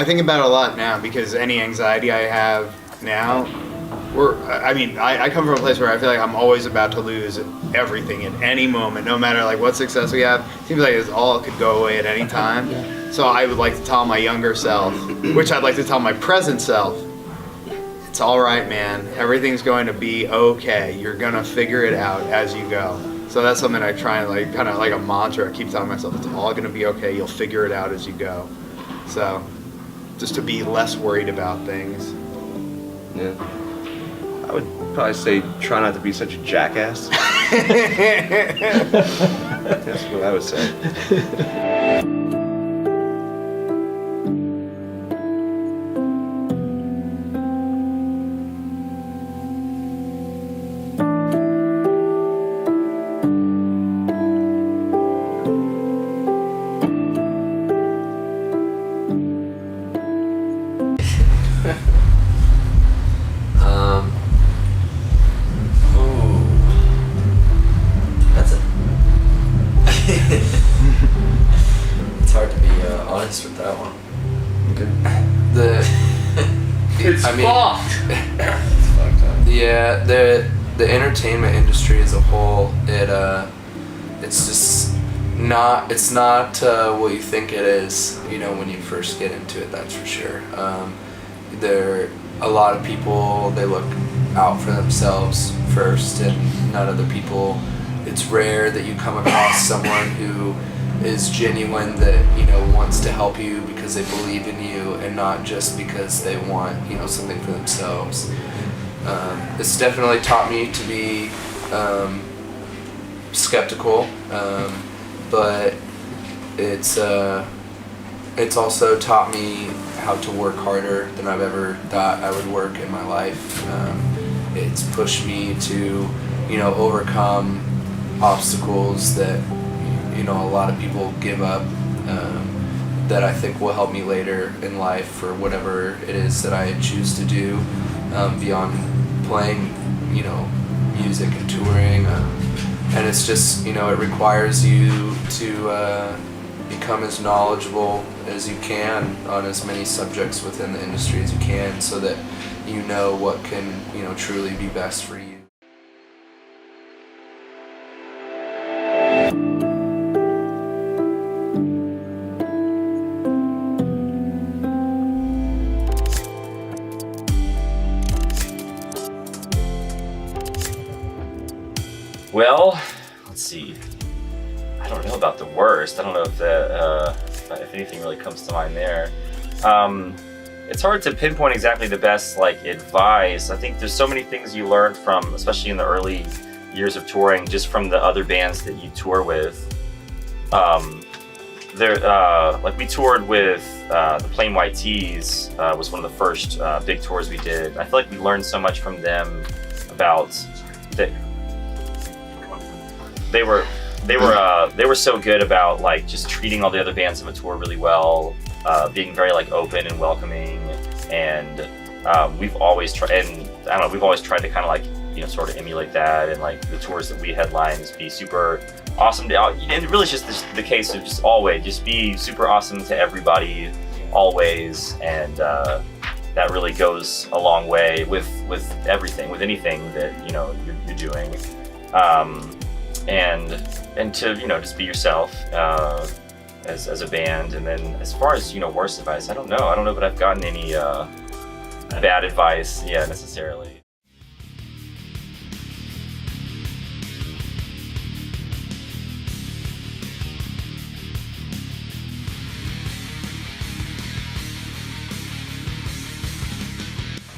I think about it a lot now because any anxiety I have now, I come from a place where I feel like I'm always about to lose everything at any moment, no matter like what success we have. It seems like it's all could go away at any time. So I would like to tell my younger self, which I'd like to tell my present self, it's all right, man. Everything's going to be okay. You're gonna figure it out as you go. So that's something I try and like, kind of like a mantra. I keep telling myself, it's all gonna be okay. You'll figure it out as you go. So just to be less worried about things. Yeah. I would probably say try not to be such a jackass. That's what I would say. It's hard to be honest with that one. Okay. It's fucked. It's fucked up. Yeah, the entertainment industry as a whole, it's just not what you think it is. You know, when you first get into it, that's for sure. A lot of people, they look out for themselves first and not other people. It's rare that you come across someone who is genuine, that, you know, wants to help you because they believe in you and not just because they want, you know, something for themselves. It's definitely taught me to be skeptical, but it's also taught me how to work harder than I've ever thought I would work in my life. It's pushed me to, you know, overcome obstacles that, you know, a lot of people give up, that I think will help me later in life for whatever it is that I choose to do, beyond playing, you know, music and touring. And it's just, you know, it requires you to become as knowledgeable as you can on as many subjects within the industry as you can, so that you know what can, you know, truly be best for you. Well, let's see. I don't know about the worst. I don't know if if anything really comes to mind there. It's hard to pinpoint exactly the best like advice. I think there's so many things you learn from, especially in the early years of touring, just from the other bands that you tour with. Like we toured with the Plain White Tees, was one of the first big tours we did. I feel like we learned so much from them about that. They were so good about like just treating all the other bands on the tour really well, being very like open and welcoming, and we've always tried to kind of like, you know, sort of emulate that, and like the tours that we headline just be super awesome and really it's just the case of just always just be super awesome to everybody always, and that really goes a long way with everything, with anything that, you know, you're doing. And to, you know, just be yourself as a band. And then as far as, you know, worst advice, I don't know that I've gotten any bad advice necessarily.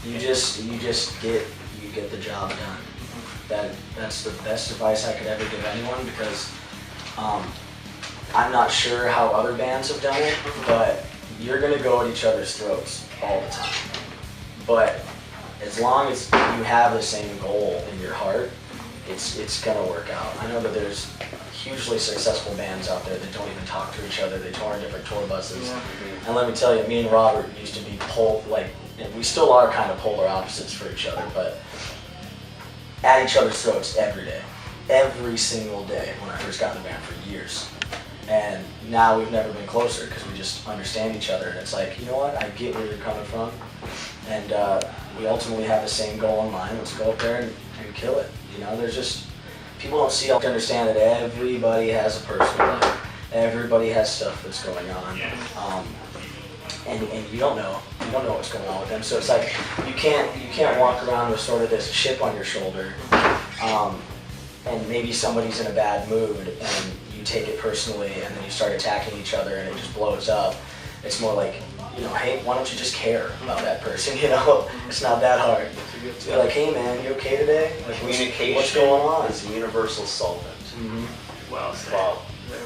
You get the job done. That's the best advice I could ever give anyone, because I'm not sure how other bands have done it, but you're gonna go at each other's throats all the time. But as long as you have the same goal in your heart, it's gonna work out. I know that there's hugely successful bands out there that don't even talk to each other. They tour on different tour buses. And let me tell you, me and Robert used to be and we still are kind of polar opposites for each other, but at each other's throats every day. Every single day when I first got in the band for years. And now we've never been closer because we just understand each other. And it's like, you know what, I get where you're coming from. And we ultimately have the same goal in mind. Let's go up there and kill it. You know, there's just, people don't see, understand that everybody has a personal life. Everybody has stuff that's going on. And you don't know what's going on with them. So it's like, you can't walk around with sort of this chip on your shoulder. And maybe somebody's in a bad mood and you take it personally and then you start attacking each other and it just blows up. It's more like, you know, hey, why don't you just care about that person, you know? It's not that hard. You're like, hey man, you okay today? Like, Communication what's going on? is a universal solvent. Mm-hmm. Well,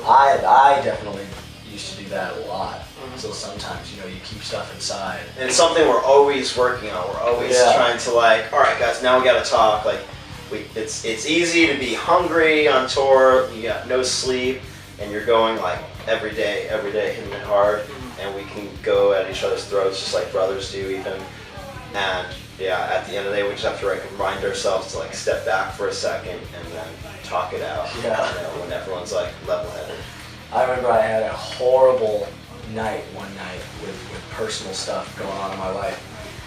I definitely used to do that a lot. So sometimes, you know, you keep stuff inside. And it's something we're always working on. We're always trying to like, all right guys, now we gotta talk. Like, it's easy to be hungry on tour, you got no sleep, and you're going like every day, hitting it hard, and we can go at each other's throats just like brothers do even. And yeah, at the end of the day, we just have to like remind ourselves to like step back for a second and then talk it out. Yeah. You know, when everyone's like level-headed. I remember I had a horrible night one night with personal stuff going on in my life.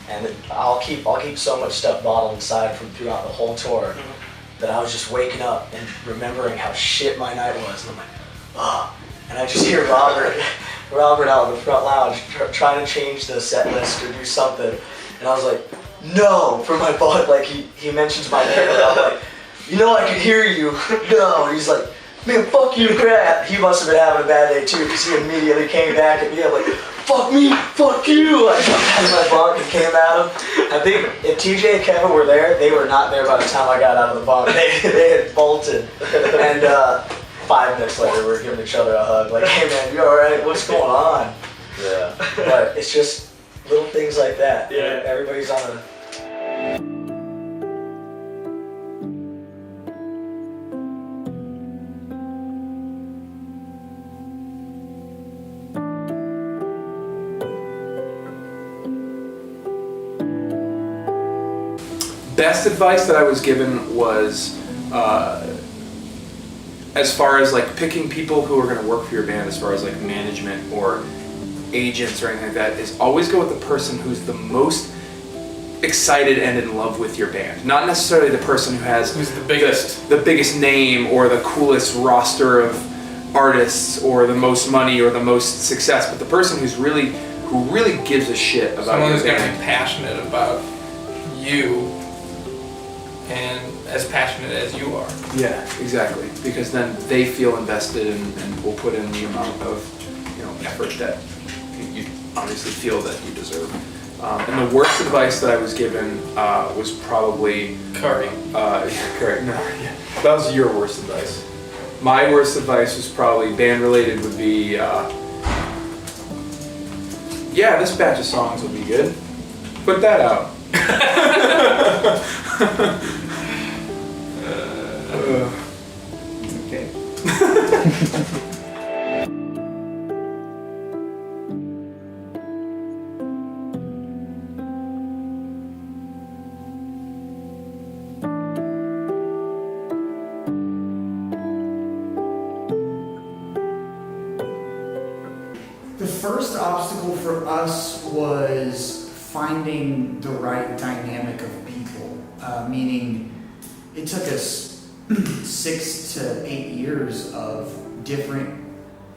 And I'll keep so much stuff bottled inside from throughout the whole tour that I was just waking up and remembering how shit my night was. And I'm like, ah. And I just hear Robert out in the front lounge trying to change the set list or do something. And I was like, no, for my butt. Like he mentions my name and I'm like, you know I can hear you. No. And he's like, man, fuck you, crap. He must have been having a bad day too because he immediately came back at me. I'm like, fuck me, fuck you. I jumped out of my bunk and came at him. I think if TJ and Kevin were there, they were not there by the time I got out of the bunk. They had bolted. And 5 minutes later, we were giving each other a hug. Like, hey man, you alright? What's going on? Yeah. But it's just little things like that. Yeah. Everybody's on a... Best advice that I was given was, as far as like picking people who are going to work for your band, as far as like management or agents or anything like that, is always go with the person who's the most excited and in love with your band. Not necessarily the person who has who's the biggest name or the coolest roster of artists or the most money or the most success, but the person who really gives a shit about someone your who's going to band. be passionate about you and as passionate as you are. Yeah, exactly. Because then they feel invested and will put in the amount of, you know, effort that you obviously feel that you deserve. And the worst advice that I was given was probably Curry. Correct. No, yeah. That was your worst advice. My worst advice was probably band related. Would be, yeah, this batch of songs will be good. Put that out. Okay. The first obstacle for us was finding the right dynamic of people, meaning it took us 6 to 8 years of different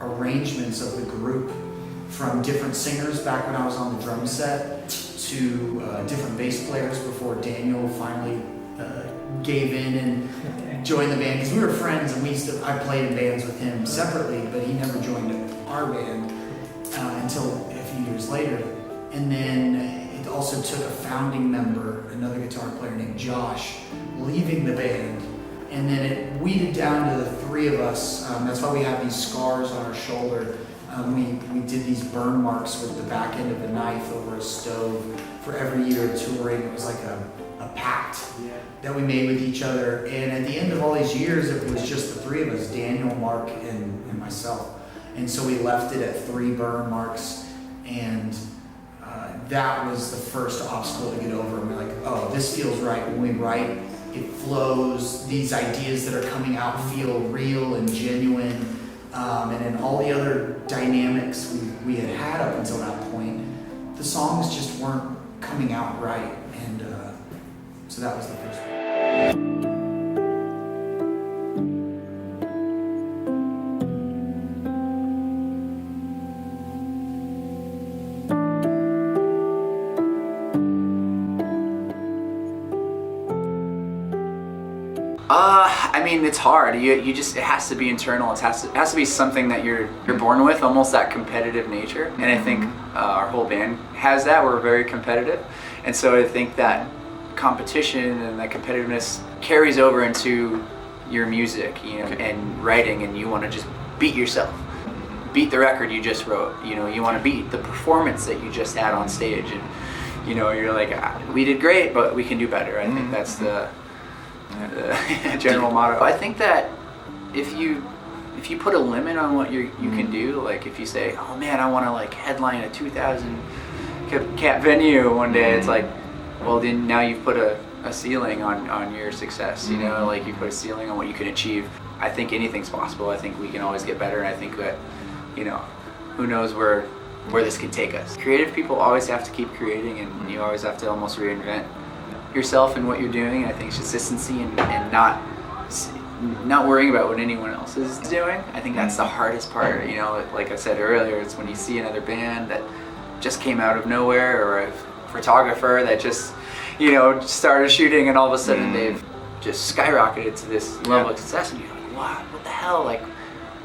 arrangements of the group, from different singers back when I was on the drum set to different bass players before Daniel finally gave in and joined the band, because we were friends and I played in bands with him separately, but he never joined our band until a few years later. And then it also took a founding member, another guitar player named Josh, leaving the band. And then it weeded down to the 3 of us. That's why we have these scars on our shoulder. We did these burn marks with the back end of a knife over a stove for every year of touring. It was like a pact that we made with each other. And at the end of all these years, it was just the 3 of us, Daniel, Mark, and myself. And so we left it at 3 burn marks, and that was the first obstacle to get over. And we're like, oh, this feels right. When we write, it flows. These ideas that are coming out feel real and genuine. and in all the other dynamics we had up until that point, the songs just weren't coming out right, and so that was the first one. I mean, it's hard. You just, it has to be internal. It has to be something that you're born with, almost that competitive nature. And I think our whole band has that. We're very competitive, and so I think that competition and that competitiveness carries over into your music, you know, and writing. And you want to just beat yourself, beat the record you just wrote. You know, you want to beat the performance that you just had on stage, and you know, you're like, we did great, but we can do better. I think that's the general motto. I think that if you put a limit on what you can do, like if you say, oh man, I want to like headline a 2,000 cap venue one day, it's like, well then now you've put a ceiling on your success, you know, like you put a ceiling on what you can achieve. I think anything's possible. I think we can always get better, and I think that, you know, who knows where this can take us. Creative people always have to keep creating, and you always have to almost reinvent yourself and what you're doing. I think it's consistency and not worrying about what anyone else is doing. I think that's the hardest part, you know, like I said earlier, it's when you see another band that just came out of nowhere, or a photographer that just, you know, started shooting and all of a sudden they've just skyrocketed to this level of success, and you're like, what the hell, like,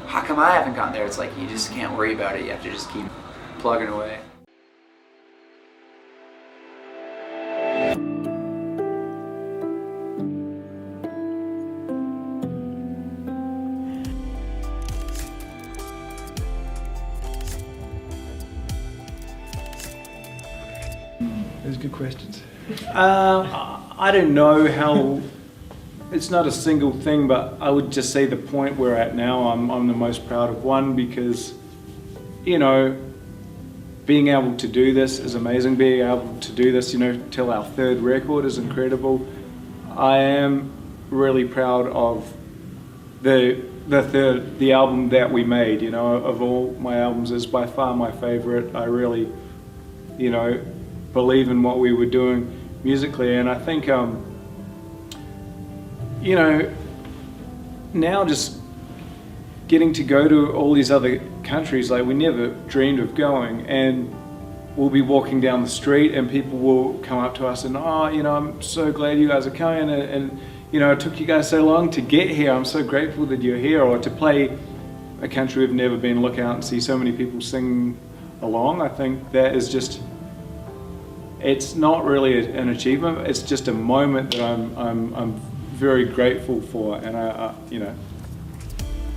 how come I haven't gotten there? It's like, you just can't worry about it, you have to just keep plugging away. Those are good questions. I don't know how, it's not a single thing, but I would just say the point we're at now, I'm the most proud of. One, because, you know, being able to do this is amazing. Being able to do this, you know, till our third record is incredible. I am really proud of the album that we made, you know, of all my albums is by far my favorite. I really, you know, believe in what we were doing musically, and I think, you know, now just getting to go to all these other countries, like we never dreamed of going, and we'll be walking down the street and people will come up to us and, oh, you know, I'm so glad you guys are coming, and you know, it took you guys so long to get here, I'm so grateful that you're here. Or to play a country we've never been, look out and see so many people sing along. I think that is just, it's not really an achievement, it's just a moment that I'm very grateful for, and I you know,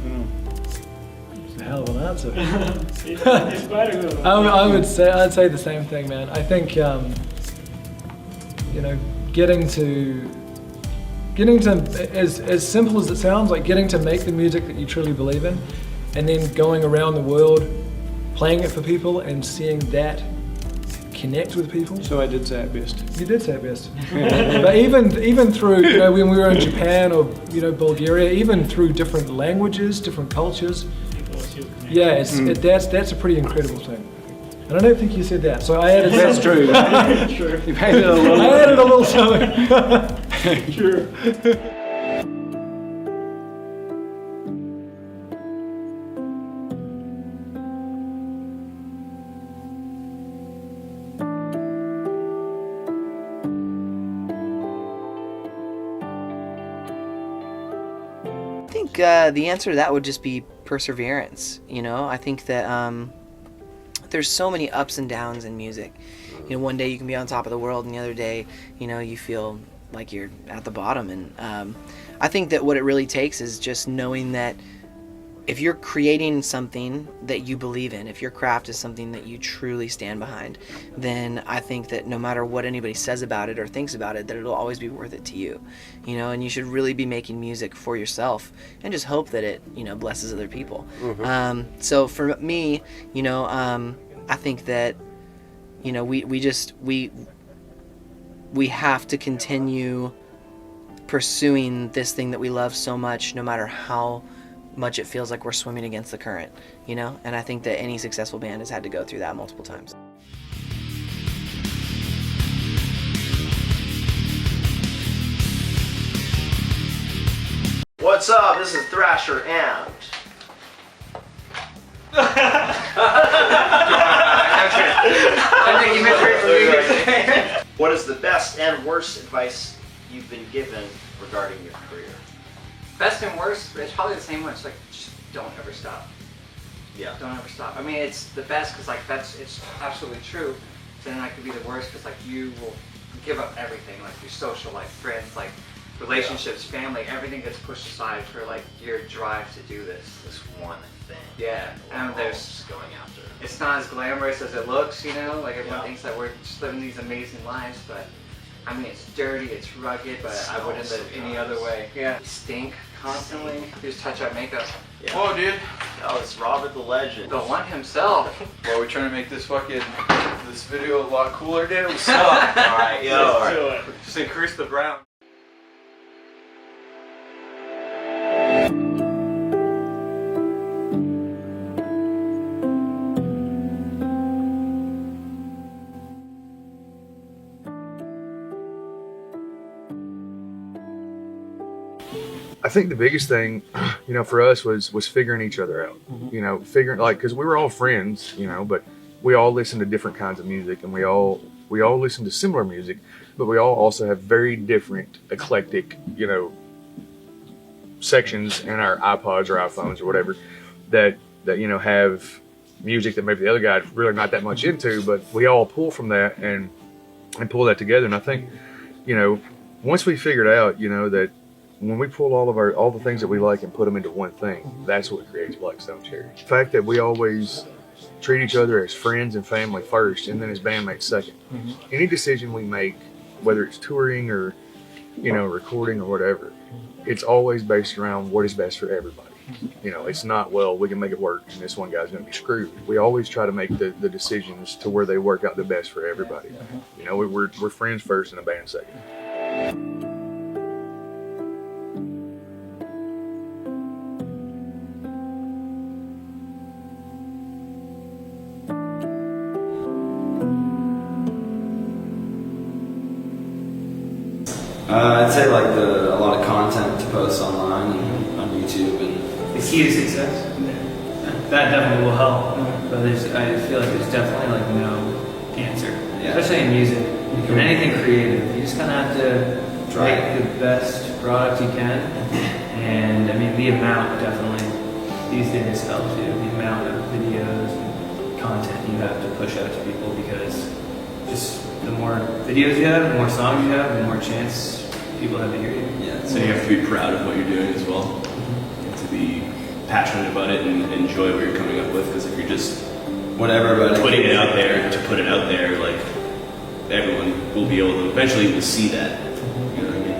I don't know. It's a hell of an answer. I'd say the same thing, man. I think, you know, getting to, as simple as it sounds, like getting to make the music that you truly believe in, and then going around the world, playing it for people and seeing that connect with people. So I did say it best. You did say it best. But even through, you know, when we were in Japan or, you know, Bulgaria, even through different languages, different cultures, yeah, that's a pretty incredible thing. And I don't think you said that, so I added. That's true. True. You added a little. I added a little something. Sure. I think the answer to that would just be perseverance. You know, I think that there's so many ups and downs in music. You know, one day you can be on top of the world, and the other day, you know, you feel like you're at the bottom. And I think that what it really takes is just knowing that if you're creating something that you believe in, if your craft is something that you truly stand behind, then I think that no matter what anybody says about it or thinks about it, that it'll always be worth it to you. You know, and you should really be making music for yourself and just hope that it, you know, blesses other people. Mm-hmm. So for me, you know, I think that, you know, we have to continue pursuing this thing that we love so much, no matter how much it feels like we're swimming against the current, you know? And I think that any successful band has had to go through that multiple times. What's up? This is Thrasher and... What is the best and worst advice you've been given regarding your career? Best and worst, it's probably the same one. It's like, just don't ever stop. Yeah. Don't ever stop. I mean, it's the best because like it's absolutely true. So then that could be the worst because like you will give up everything, like your social life, friends, like relationships, family, everything gets pushed aside for like your drive to do this. This one thing. Yeah, and There's going after. it's not as glamorous as it looks, you know? Like everyone thinks that we're just living these amazing lives, but I mean, it's dirty, it's rugged, but I wouldn't live any other way. Yeah. We stink constantly. We just touch our makeup. Yeah. Whoa, dude. Oh, it's Robert the Legend. The one himself. Well, we're trying to make this video a lot cooler, dude. We suck. Alright, yo. Just increase the brown. I think the biggest thing, for us was figuring each other out. Figuring because we were all friends, but we all listened to different kinds of music, and we all listen to similar music, but we all also have very different, eclectic, sections in our iPods or iPhones or whatever that have music that maybe the other guy's really not that much into, but we all pull from that and pull that together. And I think, once we figured out, that when we pull all the things that we like and put them into one thing, that's what creates Black Stone Cherry. The fact that we always treat each other as friends and family first, and then as bandmates second. Any decision we make, whether it's touring or recording or whatever, it's always based around what is best for everybody. It's not, well, we can make it work and this one guy's going to be screwed. We always try to make the decisions to where they work out the best for everybody. We're friends first and a band second. I'd say like a lot of content to post online and on YouTube and the key to success. That definitely will help, but I feel like there's definitely like no answer, especially in music and anything creative. You just kind of have to make the best product you can, and I mean the amount definitely these days helps you. The amount of videos and content you have to push out to people, because just the more videos you have, the more songs you have, the more chance people have to hear you. Yeah, so you have to be proud of what you're doing as well. You have to be passionate about it and enjoy what you're coming up with, because if you're just putting it out there to put it out there, like everyone will be able to eventually see that. You know what I mean?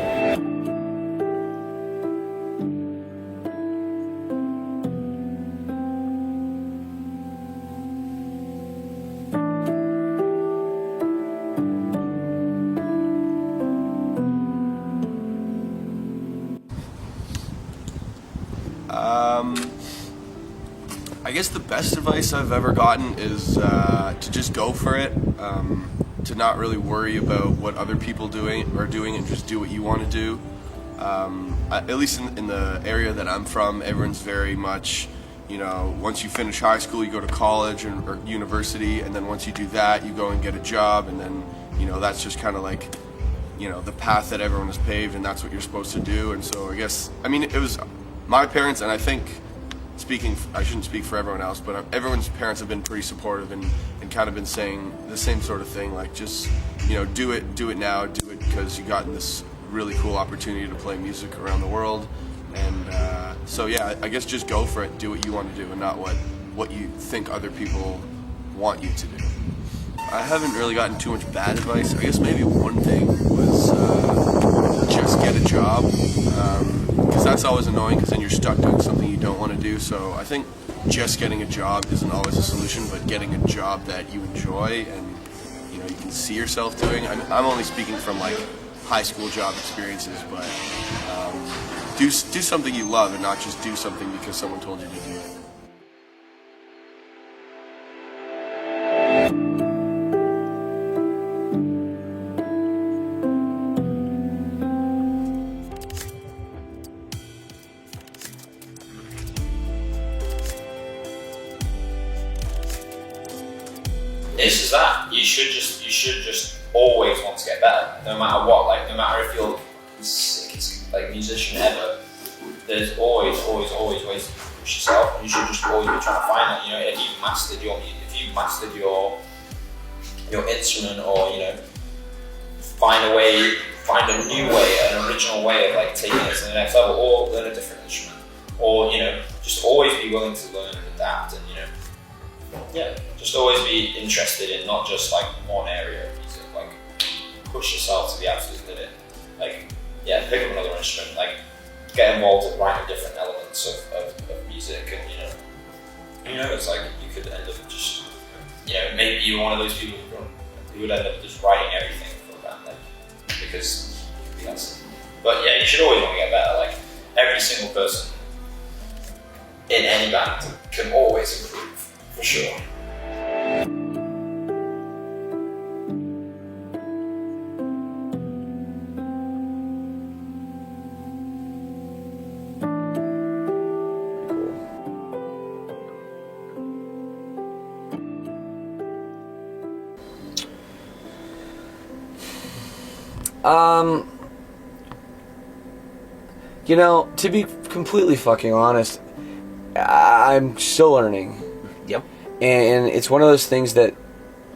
I guess the best advice I've ever gotten is to just go for it, to not really worry about what other people are doing and just do what you want to do. At least in the area that I'm from, everyone's very much, once you finish high school, you go to college or university, and then once you do that, you go and get a job, and then, that's just kind of like, the path that everyone has paved, and that's what you're supposed to do. And so I guess, it was my parents, and I think, I shouldn't speak for everyone else, but everyone's parents have been pretty supportive and kind of been saying the same sort of thing, like just, do it now, do it because you got this really cool opportunity to play music around the world. And so yeah, I guess just go for it, do what you want to do and not what you think other people want you to do. I haven't really gotten too much bad advice. I guess maybe one thing was just get a job. Because that's always annoying, because then you're stuck doing something you don't want to do. So I think just getting a job isn't always a solution, but getting a job that you enjoy and you can see yourself doing. I'm only speaking from like high school job experiences, but do something you love and not just do something because someone told you to do it. This is that. You should just always want to get better, no matter what. Like, no matter if you're the sickest like musician ever, there's always ways to push yourself, and you should just always be trying to find that. You know, if you mastered your instrument, or you know, find a new way, an original way of like taking it to the next level, or learn a different instrument, or you know, just always be willing to learn and adapt, and you know. Yeah, just always be interested in not just like one area of music, like push yourself to the absolute limit. Like, yeah, pick up another instrument, like get involved in writing different elements of music, and you know, it's like you could end up just, you know, maybe you're one of those people who would end up just writing everything for a band, like, because that's. But yeah, you should always want to get better. Like every single person in any band can always improve. For sure. You know, to be completely fucking honest, I'm still learning. Yep. And it's one of those things that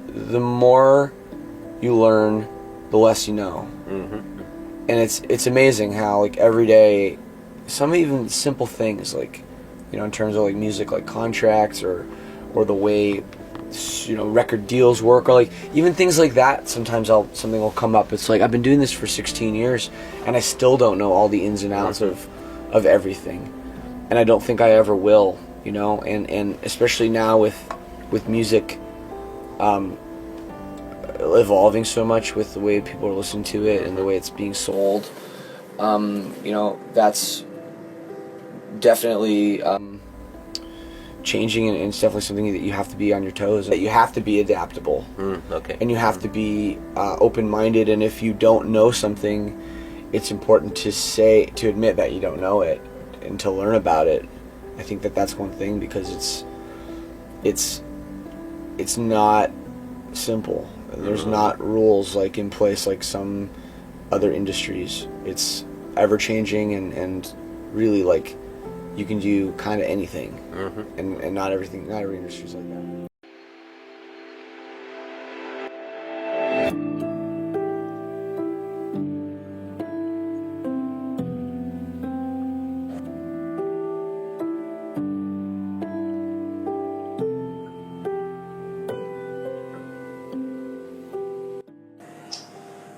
the more you learn, the less you know. And it's amazing how like every day, some even simple things like, you know, in terms of like music, like contracts or the way, you know, record deals work, or like even things like that. Sometimes something will come up. It's like I've been doing this for 16 years and I still don't know all the ins and outs of everything, and I don't think I ever will. You know, and especially now with music evolving so much with the way people are listening to it and the way it's being sold, you know, that's definitely changing, and it's definitely something that you have to be on your toes, that you have to be adaptable. Okay. And you have to be open-minded, and if you don't know something, it's important to admit that you don't know it and to learn about it. I think that's one thing, because it's not simple. There's not rules like in place like some other industries. It's ever changing, and really like you can do kind of anything, and not every industry's like that.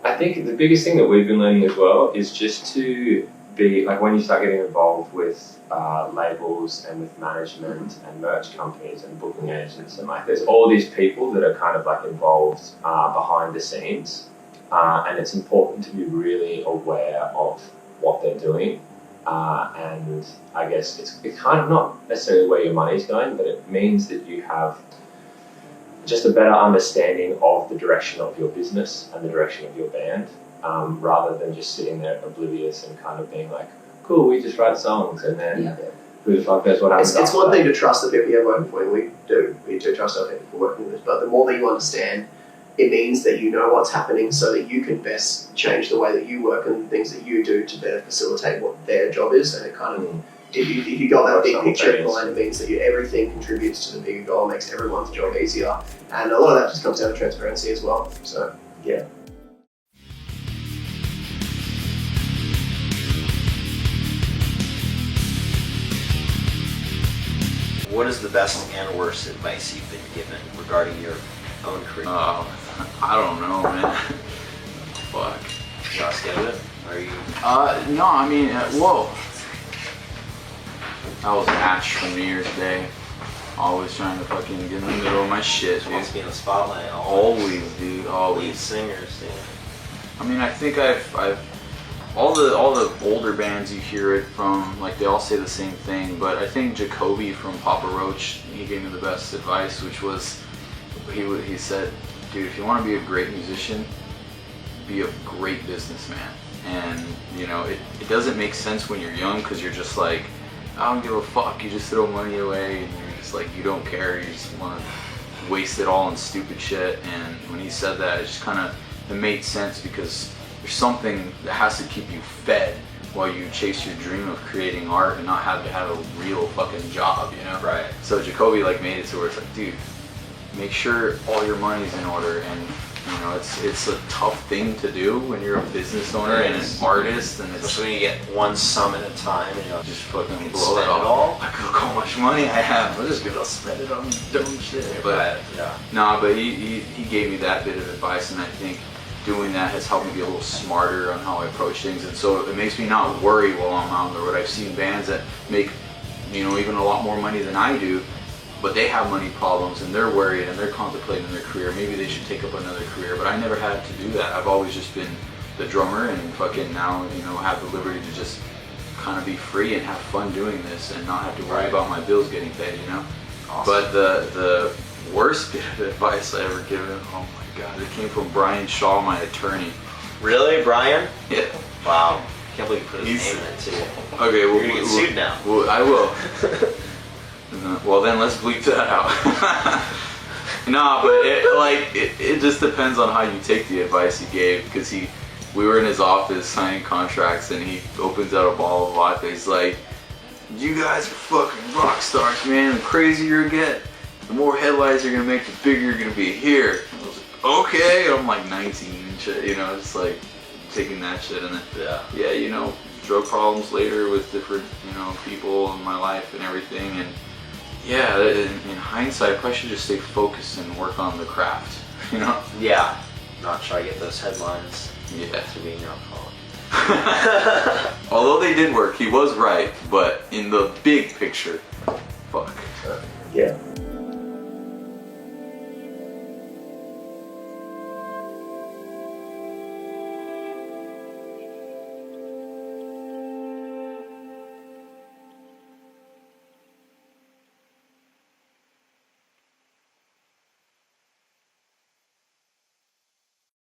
I think the biggest thing that we've been learning as well is just to be, like when you start getting involved with labels and with management and merch companies and booking agents, and like there's all these people that are kind of like involved behind the scenes, and it's important to be really aware of what they're doing, and I guess it's kind of not necessarily where your money's going, but it means that you have just a better understanding of the direction of your business and the direction of your band, rather than just sitting there oblivious and kind of being like, cool, we just write songs, and then who the fuck knows what happens. It's one thing to trust the people you're working for, and we do trust our people working with us, but the more that you understand, it means that you know what's happening so that you can best change the way that you work and the things that you do to better facilitate what their job is, and it kind of if you got that big picture in mind, it means that everything contributes to the bigger goal, makes everyone's job easier, and a lot of that just comes down to transparency as well. So yeah. What is the best and worst advice you've been given regarding your own career? I don't know, man. Fuck. You not scared of it? Are you? No, I mean, whoa. I was Ash from New Year's Day. Always trying to fucking get in the middle of my shit, dude. Must be in the spotlight always, dude, always. Lead singers, yeah. I mean, I think I've all the older bands you hear it from, like they all say the same thing, but I think Jacoby from Papa Roach, he gave me the best advice, which was, he said, dude, if you want to be a great musician, be a great businessman. And you know, it doesn't make sense when you're young, because you're just like, I don't give a fuck, you just throw money away, and you're just like, you don't care, you just want to waste it all on stupid shit. And when he said that, it just kind of, it made sense, because there's something that has to keep you fed while you chase your dream of creating art and not have to have a real fucking job, you know? Right. So Jacoby like made it to where it's like, dude, make sure all your money's in order. And you know, it's a tough thing to do when you're a business owner and an artist, and it's especially when you get one sum at a time and you're just fucking blow spend it it all. all. Like, look how much money I have. I'm just gonna spend it on dumb shit. But yeah. no, but he gave me that bit of advice, and I think doing that has helped me be a little smarter on how I approach things, and so it makes me not worry while I'm on the road. I've seen bands that make, you know, even a lot more money than I do, but they have money problems and they're worried and they're contemplating their career. Maybe they should take up another career, but I never had to do that. I've always just been the drummer, and fucking now, you know, have the liberty to just kind of be free and have fun doing this and not have to worry about my bills getting paid, you know? Awesome. But the worst bit of advice I ever given, oh my God, it came from Brian Shaw, my attorney. Really, Brian? Yeah. Wow. Can't believe you put his name in it too. Okay, well, you're gonna get sued now. Well, I will. Well, then let's bleep that out. Nah, but it just depends on how you take the advice he gave, because we were in his office signing contracts, and he opens out a bottle of vodka. He's like, you guys are fucking rock stars, man. The crazier you get, the more headlines you're gonna make, the bigger you're gonna be here. I was like, okay. And I'm like 19 and shit, you know, just like taking that shit. And then, yeah, you know, drug problems later with different, you know, people in my life and everything. And yeah, in hindsight, I probably should just stay focused and work on the craft, you know? Yeah. Not try to get those headlines. Yeah. To being your alcoholic. Although they did work, he was right, but in the big picture, fuck. Yeah.